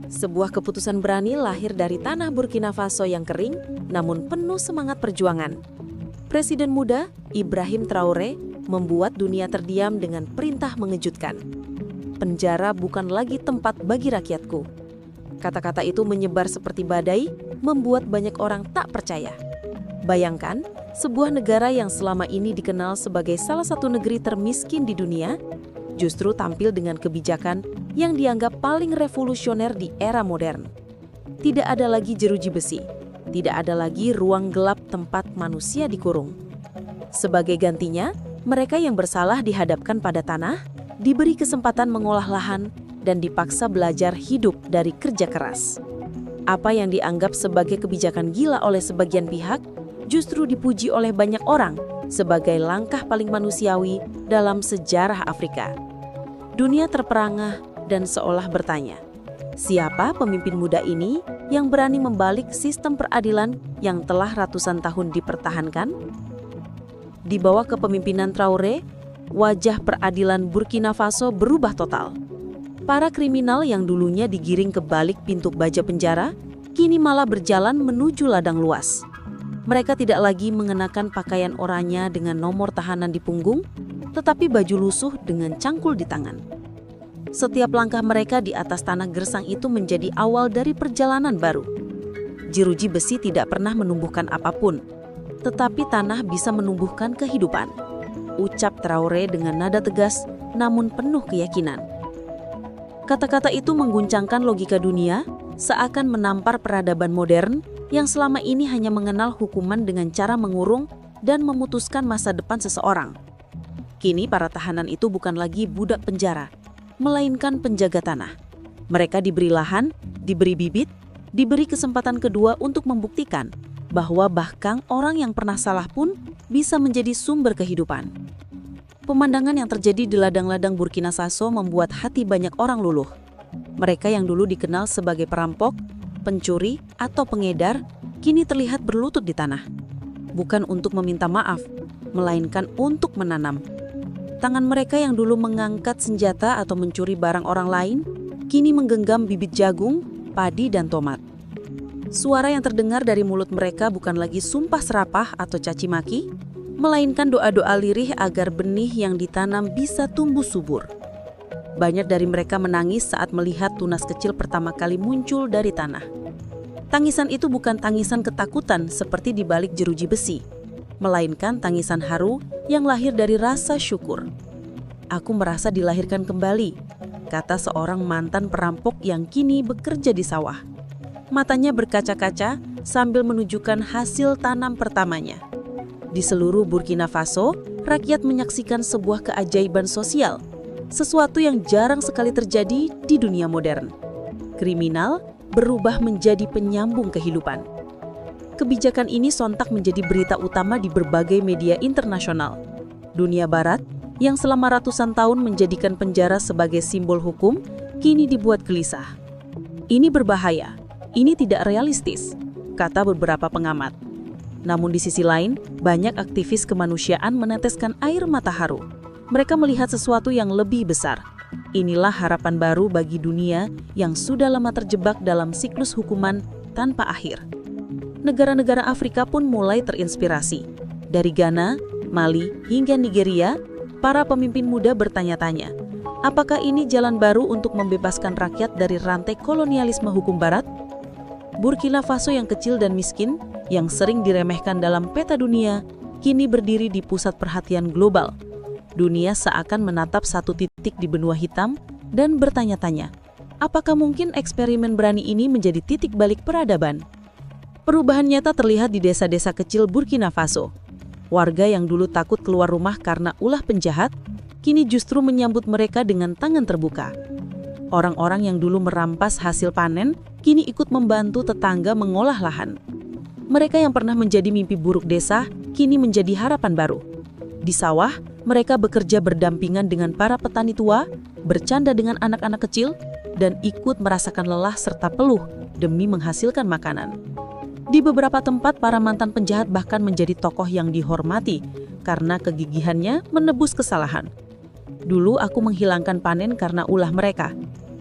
Sebuah keputusan berani lahir dari tanah Burkina Faso yang kering, namun penuh semangat perjuangan. Presiden muda, Ibrahim Traoré, membuat dunia terdiam dengan perintah mengejutkan. Penjara bukan lagi tempat bagi rakyatku. Kata-kata itu menyebar seperti badai, membuat banyak orang tak percaya. Bayangkan, sebuah negara yang selama ini dikenal sebagai salah satu negeri termiskin di dunia, justru tampil dengan kebijakan yang dianggap paling revolusioner di era modern. Tidak ada lagi jeruji besi, tidak ada lagi ruang gelap tempat manusia dikurung. Sebagai gantinya, mereka yang bersalah dihadapkan pada tanah, diberi kesempatan mengolah lahan, dan dipaksa belajar hidup dari kerja keras. Apa yang dianggap sebagai kebijakan gila oleh sebagian pihak, justru dipuji oleh banyak orang sebagai langkah paling manusiawi dalam sejarah Afrika. Dunia terperangah dan seolah bertanya, siapa pemimpin muda ini yang berani membalik sistem peradilan yang telah ratusan tahun dipertahankan? Di bawah kepemimpinan Traoré, wajah peradilan Burkina Faso berubah total. Para kriminal yang dulunya digiring ke balik pintu baja penjara, kini malah berjalan menuju ladang luas. Mereka tidak lagi mengenakan pakaian oranye dengan nomor tahanan di punggung, tetapi baju lusuh dengan cangkul di tangan. Setiap langkah mereka di atas tanah gersang itu menjadi awal dari perjalanan baru. Jeruji besi tidak pernah menumbuhkan apapun, tetapi tanah bisa menumbuhkan kehidupan. Ucap Traoré dengan nada tegas namun penuh keyakinan. Kata-kata itu mengguncangkan logika dunia, seakan menampar peradaban modern yang selama ini hanya mengenal hukuman dengan cara mengurung dan memutuskan masa depan seseorang. Kini para tahanan itu bukan lagi budak penjara, melainkan penjaga tanah. Mereka diberi lahan, diberi bibit, diberi kesempatan kedua untuk membuktikan bahwa bahkan orang yang pernah salah pun bisa menjadi sumber kehidupan. Pemandangan yang terjadi di ladang-ladang Burkina Faso membuat hati banyak orang luluh. Mereka yang dulu dikenal sebagai perampok, pencuri, atau pengedar, kini terlihat berlutut di tanah. Bukan untuk meminta maaf, melainkan untuk menanam. Tangan mereka yang dulu mengangkat senjata atau mencuri barang orang lain, kini menggenggam bibit jagung, padi, dan tomat. Suara yang terdengar dari mulut mereka bukan lagi sumpah serapah atau caci maki, melainkan doa-doa lirih agar benih yang ditanam bisa tumbuh subur. Banyak dari mereka menangis saat melihat tunas kecil pertama kali muncul dari tanah. Tangisan itu bukan tangisan ketakutan seperti di balik jeruji besi, melainkan tangisan haru yang lahir dari rasa syukur. Aku merasa dilahirkan kembali, kata seorang mantan perampok yang kini bekerja di sawah. Matanya berkaca-kaca sambil menunjukkan hasil tanam pertamanya. Di seluruh Burkina Faso, rakyat menyaksikan sebuah keajaiban sosial, sesuatu yang jarang sekali terjadi di dunia modern. Kriminal berubah menjadi penyambung kehidupan. Kebijakan ini sontak menjadi berita utama di berbagai media internasional. Dunia Barat, yang selama ratusan tahun menjadikan penjara sebagai simbol hukum, kini dibuat gelisah. Ini berbahaya, ini tidak realistis, kata beberapa pengamat. Namun di sisi lain, banyak aktivis kemanusiaan meneteskan air mata haru. Mereka melihat sesuatu yang lebih besar. Inilah harapan baru bagi dunia yang sudah lama terjebak dalam siklus hukuman tanpa akhir. Negara-negara Afrika pun mulai terinspirasi. Dari Ghana, Mali, hingga Nigeria, para pemimpin muda bertanya-tanya, apakah ini jalan baru untuk membebaskan rakyat dari rantai kolonialisme hukum Barat? Burkina Faso yang kecil dan miskin, yang sering diremehkan dalam peta dunia, kini berdiri di pusat perhatian global. Dunia seakan menatap satu titik di benua hitam dan bertanya-tanya, apakah mungkin eksperimen berani ini menjadi titik balik peradaban? Perubahan nyata terlihat di desa-desa kecil Burkina Faso. Warga yang dulu takut keluar rumah karena ulah penjahat, kini justru menyambut mereka dengan tangan terbuka. Orang-orang yang dulu merampas hasil panen, kini ikut membantu tetangga mengolah lahan. Mereka yang pernah menjadi mimpi buruk desa, kini menjadi harapan baru. Di sawah, mereka bekerja berdampingan dengan para petani tua, bercanda dengan anak-anak kecil, dan ikut merasakan lelah serta peluh demi menghasilkan makanan. Di beberapa tempat, para mantan penjahat bahkan menjadi tokoh yang dihormati karena kegigihannya menebus kesalahan. Dulu aku menghilangkan panen karena ulah mereka.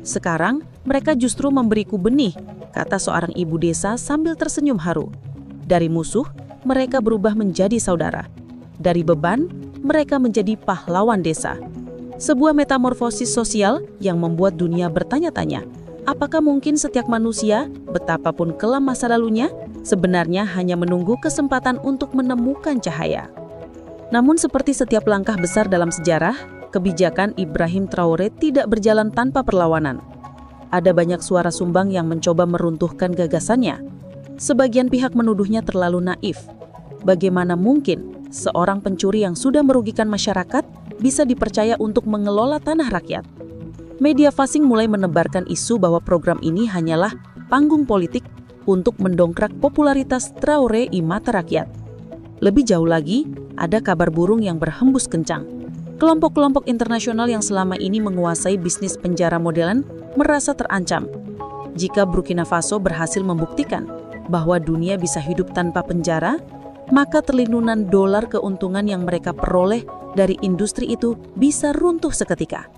Sekarang, mereka justru memberiku benih, kata seorang ibu desa sambil tersenyum haru. Dari musuh, mereka berubah menjadi saudara. Dari beban, mereka menjadi pahlawan desa. Sebuah metamorfosis sosial yang membuat dunia bertanya-tanya, apakah mungkin setiap manusia, betapapun kelam masa lalunya, sebenarnya hanya menunggu kesempatan untuk menemukan cahaya. Namun seperti setiap langkah besar dalam sejarah, kebijakan Ibrahim Traoré tidak berjalan tanpa perlawanan. Ada banyak suara sumbang yang mencoba meruntuhkan gagasannya. Sebagian pihak menuduhnya terlalu naif. Bagaimana mungkin seorang pencuri yang sudah merugikan masyarakat bisa dipercaya untuk mengelola tanah rakyat? Media fasing mulai menebarkan isu bahwa program ini hanyalah panggung politik untuk mendongkrak popularitas Traoré di mata rakyat. Lebih jauh lagi, ada kabar burung yang berhembus kencang. Kelompok-kelompok internasional yang selama ini menguasai bisnis penjara modern merasa terancam. Jika Burkina Faso berhasil membuktikan bahwa dunia bisa hidup tanpa penjara, maka triliunan dolar keuntungan yang mereka peroleh dari industri itu bisa runtuh seketika.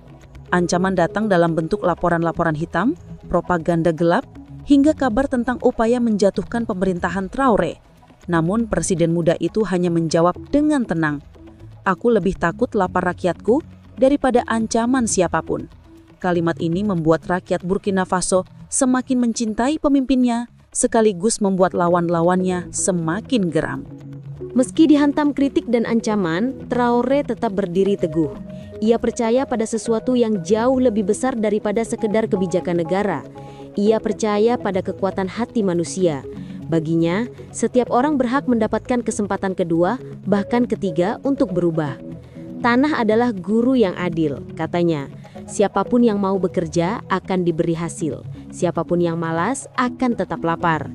Ancaman datang dalam bentuk laporan-laporan hitam, propaganda gelap, hingga kabar tentang upaya menjatuhkan pemerintahan Traoré. Namun presiden muda itu hanya menjawab dengan tenang, "Aku lebih takut lapar rakyatku daripada ancaman siapapun." Kalimat ini membuat rakyat Burkina Faso semakin mencintai pemimpinnya, sekaligus membuat lawan-lawannya semakin geram. Meski dihantam kritik dan ancaman, Traoré tetap berdiri teguh. Ia percaya pada sesuatu yang jauh lebih besar daripada sekedar kebijakan negara. Ia percaya pada kekuatan hati manusia. Baginya, setiap orang berhak mendapatkan kesempatan kedua, bahkan ketiga untuk berubah. Tanah adalah guru yang adil, katanya. Siapapun yang mau bekerja akan diberi hasil. Siapapun yang malas akan tetap lapar.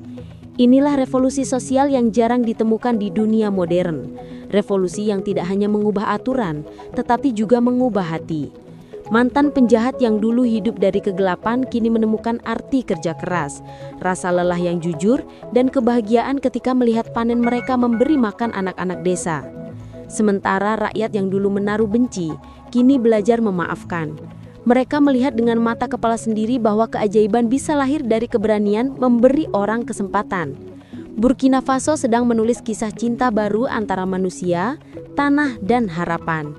Inilah revolusi sosial yang jarang ditemukan di dunia modern. Revolusi yang tidak hanya mengubah aturan, tetapi juga mengubah hati. Mantan penjahat yang dulu hidup dari kegelapan kini menemukan arti kerja keras, rasa lelah yang jujur, dan kebahagiaan ketika melihat panen mereka memberi makan anak-anak desa. Sementara rakyat yang dulu menaruh benci, kini belajar memaafkan. Mereka melihat dengan mata kepala sendiri bahwa keajaiban bisa lahir dari keberanian memberi orang kesempatan. Burkina Faso sedang menulis kisah cinta baru antara manusia, tanah, dan harapan.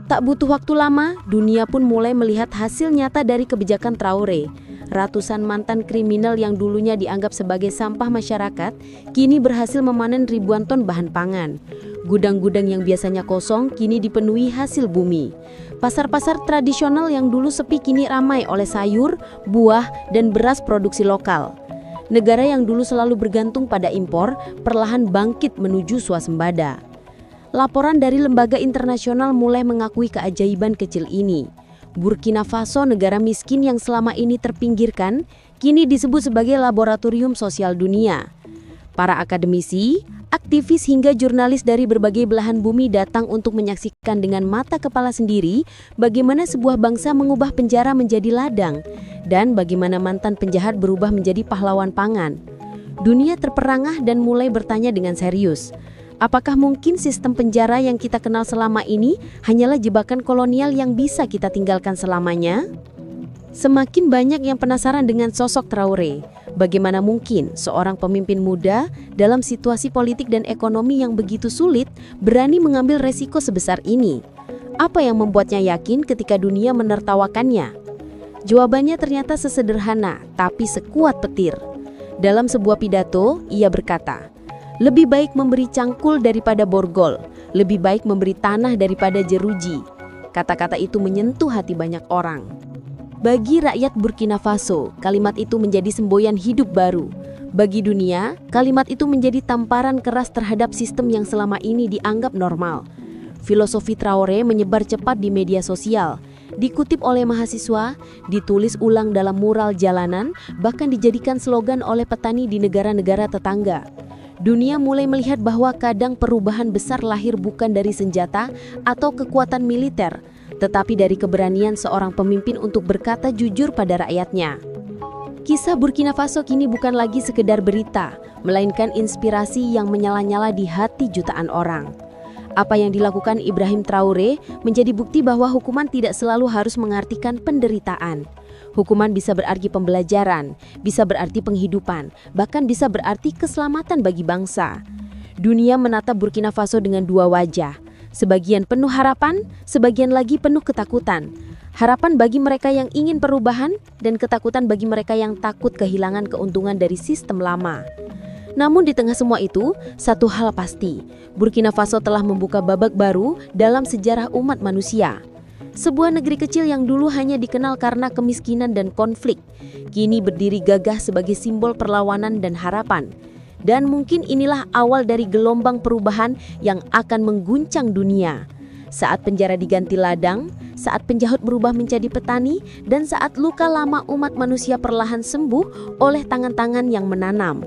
Tak butuh waktu lama, dunia pun mulai melihat hasil nyata dari kebijakan Traoré. Ratusan mantan kriminal yang dulunya dianggap sebagai sampah masyarakat, kini berhasil memanen ribuan ton bahan pangan. Gudang-gudang yang biasanya kosong, kini dipenuhi hasil bumi. Pasar-pasar tradisional yang dulu sepi kini ramai oleh sayur, buah, dan beras produksi lokal. Negara yang dulu selalu bergantung pada impor, perlahan bangkit menuju swasembada. Laporan dari lembaga internasional mulai mengakui keajaiban kecil ini. Burkina Faso, negara miskin yang selama ini terpinggirkan, kini disebut sebagai laboratorium sosial dunia. Para akademisi, aktivis hingga jurnalis dari berbagai belahan bumi datang untuk menyaksikan dengan mata kepala sendiri bagaimana sebuah bangsa mengubah penjara menjadi ladang dan bagaimana mantan penjahat berubah menjadi pahlawan pangan. Dunia terperangah dan mulai bertanya dengan serius. Apakah mungkin sistem penjara yang kita kenal selama ini hanyalah jebakan kolonial yang bisa kita tinggalkan selamanya? Semakin banyak yang penasaran dengan sosok Traoré. Bagaimana mungkin seorang pemimpin muda dalam situasi politik dan ekonomi yang begitu sulit berani mengambil resiko sebesar ini? Apa yang membuatnya yakin ketika dunia menertawakannya? Jawabannya ternyata sesederhana, tapi sekuat petir. Dalam sebuah pidato, ia berkata, "Lebih baik memberi cangkul daripada borgol, lebih baik memberi tanah daripada jeruji." Kata-kata itu menyentuh hati banyak orang. Bagi rakyat Burkina Faso, kalimat itu menjadi semboyan hidup baru. Bagi dunia, kalimat itu menjadi tamparan keras terhadap sistem yang selama ini dianggap normal. Filosofi Traoré menyebar cepat di media sosial, dikutip oleh mahasiswa, ditulis ulang dalam mural jalanan, bahkan dijadikan slogan oleh petani di negara-negara tetangga. Dunia mulai melihat bahwa kadang perubahan besar lahir bukan dari senjata atau kekuatan militer, tetapi dari keberanian seorang pemimpin untuk berkata jujur pada rakyatnya. Kisah Burkina Faso kini bukan lagi sekedar berita, melainkan inspirasi yang menyala-nyala di hati jutaan orang. Apa yang dilakukan Ibrahim Traoré menjadi bukti bahwa hukuman tidak selalu harus mengartikan penderitaan. Hukuman bisa berarti pembelajaran, bisa berarti penghidupan, bahkan bisa berarti keselamatan bagi bangsa. Dunia menatap Burkina Faso dengan dua wajah. Sebagian penuh harapan, sebagian lagi penuh ketakutan. Harapan bagi mereka yang ingin perubahan dan ketakutan bagi mereka yang takut kehilangan keuntungan dari sistem lama. Namun di tengah semua itu, satu hal pasti, Burkina Faso telah membuka babak baru dalam sejarah umat manusia. Sebuah negeri kecil yang dulu hanya dikenal karena kemiskinan dan konflik, kini berdiri gagah sebagai simbol perlawanan dan harapan. Dan mungkin inilah awal dari gelombang perubahan yang akan mengguncang dunia. Saat penjara diganti ladang, saat penjahut berubah menjadi petani, dan saat luka lama umat manusia perlahan sembuh oleh tangan-tangan yang menanam.